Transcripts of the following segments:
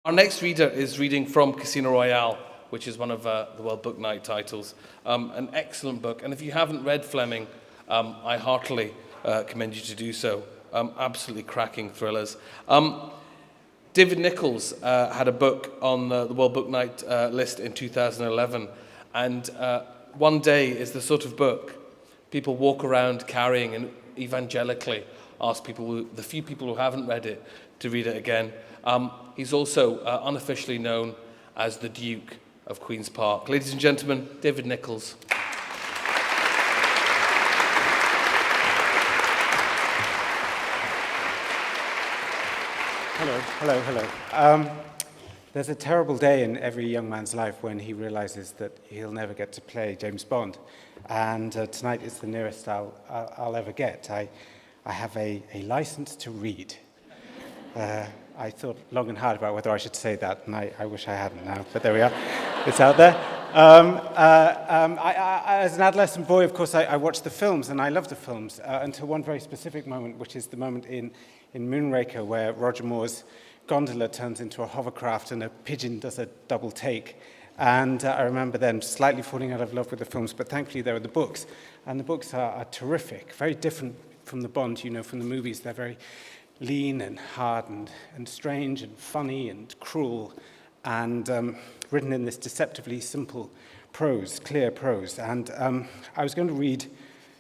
Our next reader is reading from Casino Royale, which is one of the World Book Night titles. An excellent book, and if you haven't read Fleming, I heartily commend you to do so. Absolutely cracking thrillers. David Nicholls had a book on the World Book Night list in 2011, and One Day is the sort of book people walk around carrying and evangelically ask people, the few people who haven't read it, to read it again. He's also unofficially known as the Duke of Queen's Park. Ladies and gentlemen, David Nicholls. Hello. There's a terrible day in every young man's life when he realizes that he'll never get to play James Bond. And tonight is the nearest I'll ever get. I have a license to read. I thought long and hard about whether I should say that, and I wish I hadn't now, but there we are. It's out there. As an adolescent boy, of course, I watched the films, and I loved the films, until one very specific moment, which is the moment in Moonraker, where Roger Moore's gondola turns into a hovercraft and a pigeon does a double take. And I remember then slightly falling out of love with the films, but thankfully there are the books. And the books are terrific, very different from the Bond, from the movies. They're very lean and hard and strange and funny and cruel, and written in this deceptively simple prose, clear prose. And I was going to read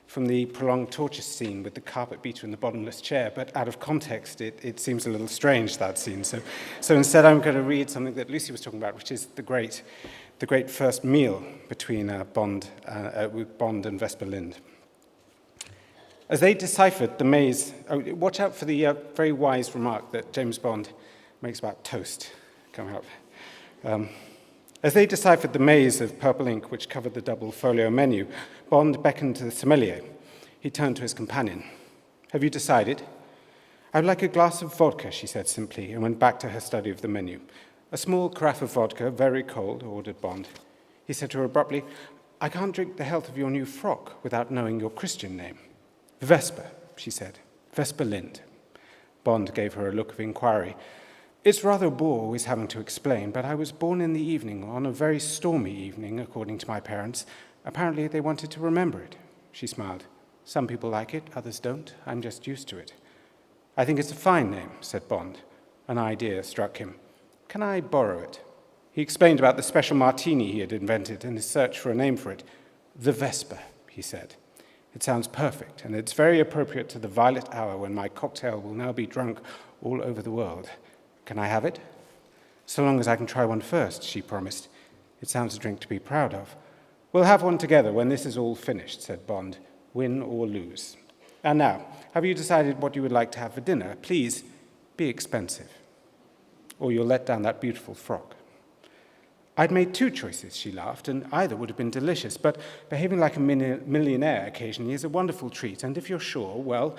from the prolonged torture scene with the carpet beater in the bottomless chair, but out of context, it seems a little strange, that scene. So instead, I'm going to read something that Lucy was talking about, which is the great first meal between Bond and Vesper Lynd. As they deciphered the maze, watch out for the very wise remark that James Bond makes about toast coming up. As they deciphered the maze of purple ink which covered the double folio menu, Bond beckoned to the sommelier. He turned to his companion. "Have you decided?" "I would like a glass of vodka," she said simply, and went back to her study of the menu. "A small carafe of vodka, very cold," ordered Bond. He said to her abruptly, "I can't drink the health of your new frock without knowing your Christian name." "Vesper," she said. "Vesper Lynd." Bond gave her a look of inquiry. "It's rather a bore always having to explain, but I was born in the evening, on a very stormy evening, according to my parents. Apparently they wanted to remember it." She smiled. "Some people like it, others don't. I'm just used to it." "I think it's a fine name," said Bond. An idea struck him. "Can I borrow it?" He explained about the special martini he had invented and his search for a name for it. "The Vesper," he said. "It sounds perfect, and it's very appropriate to the violet hour when my cocktail will now be drunk all over the world. Can I have it?" "So long as I can try one first," she promised. "It sounds a drink to be proud of." "We'll have one together when this is all finished," said Bond. "Win or lose. And now, have you decided what you would like to have for dinner? Please, be expensive, or you'll let down that beautiful frock." "I'd made two choices," she laughed, "and either would have been delicious, but behaving like a millionaire occasionally is a wonderful treat, and if you're sure, well,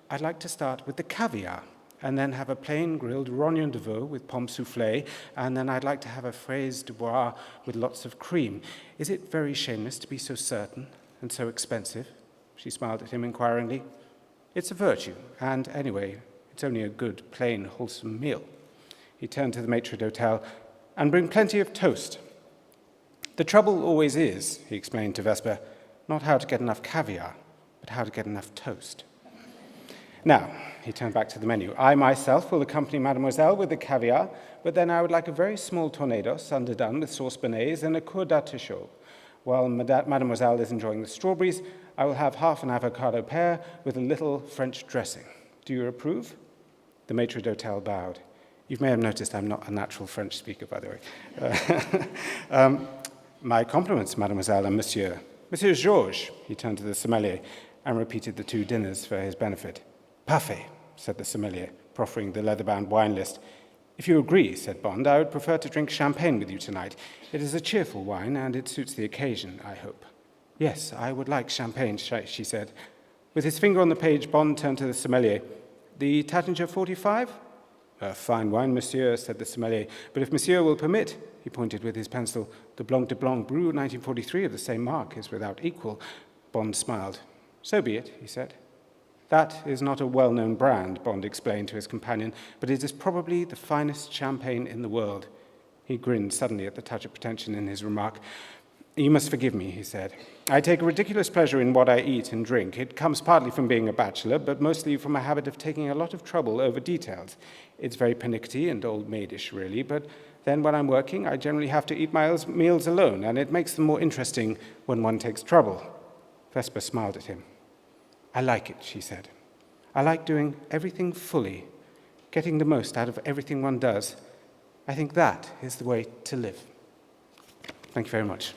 I'd like to start with the caviar, and then have a plain grilled rognon de veau with pomme soufflé, and then I'd like to have a fraise de bois with lots of cream. Is it very shameless to be so certain and so expensive?" She smiled at him inquiringly. "It's a virtue, and anyway, it's only a good, plain, wholesome meal." He turned to the maitre d'hotel. "And bring plenty of toast." "The trouble always is," he explained to Vesper, "not how to get enough caviar, but how to get enough toast. Now," he turned back to the menu, "I myself will accompany Mademoiselle with the caviar, but then I would like a very small tornados, underdone with sauce béarnaise, and a coeur d'artichaut. While Mademoiselle is enjoying the strawberries, I will have half an avocado pear with a little French dressing. Do you approve?" The maitre d'hotel bowed. You may have noticed I'm not a natural French speaker, by the way. "My compliments, Mademoiselle and Monsieur. Monsieur Georges," he turned to the sommelier and repeated the two dinners for his benefit. "Parfait," said the sommelier, proffering the leather-bound wine list. "If you agree," said Bond, "I would prefer to drink champagne with you tonight. It is a cheerful wine, and it suits the occasion, I hope." "Yes, I would like champagne," she said. With his finger on the page, Bond turned to the sommelier. "The Taittinger 45? "A fine wine, monsieur," said the sommelier. "But if monsieur will permit," he pointed with his pencil, "the Blanc de Blanc Brut 1943 of the same mark is without equal." Bond smiled. "So be it," he said. That is not a well-known brand, Bond explained to his companion, but it is probably the finest champagne in the world. He grinned suddenly at the touch of pretension in his remark. You must forgive me, he said. I take a ridiculous pleasure in what I eat and drink. It comes partly from being a bachelor, but mostly from a habit of taking a lot of trouble over details. It's very pernickety and old-maidish, really, but then when I'm working, I generally have to eat my meals alone, and it makes them more interesting when one takes trouble. Vesper smiled at him. I like it, she said. I like doing everything fully, getting the most out of everything one does. I think that is the way to live. Thank you very much.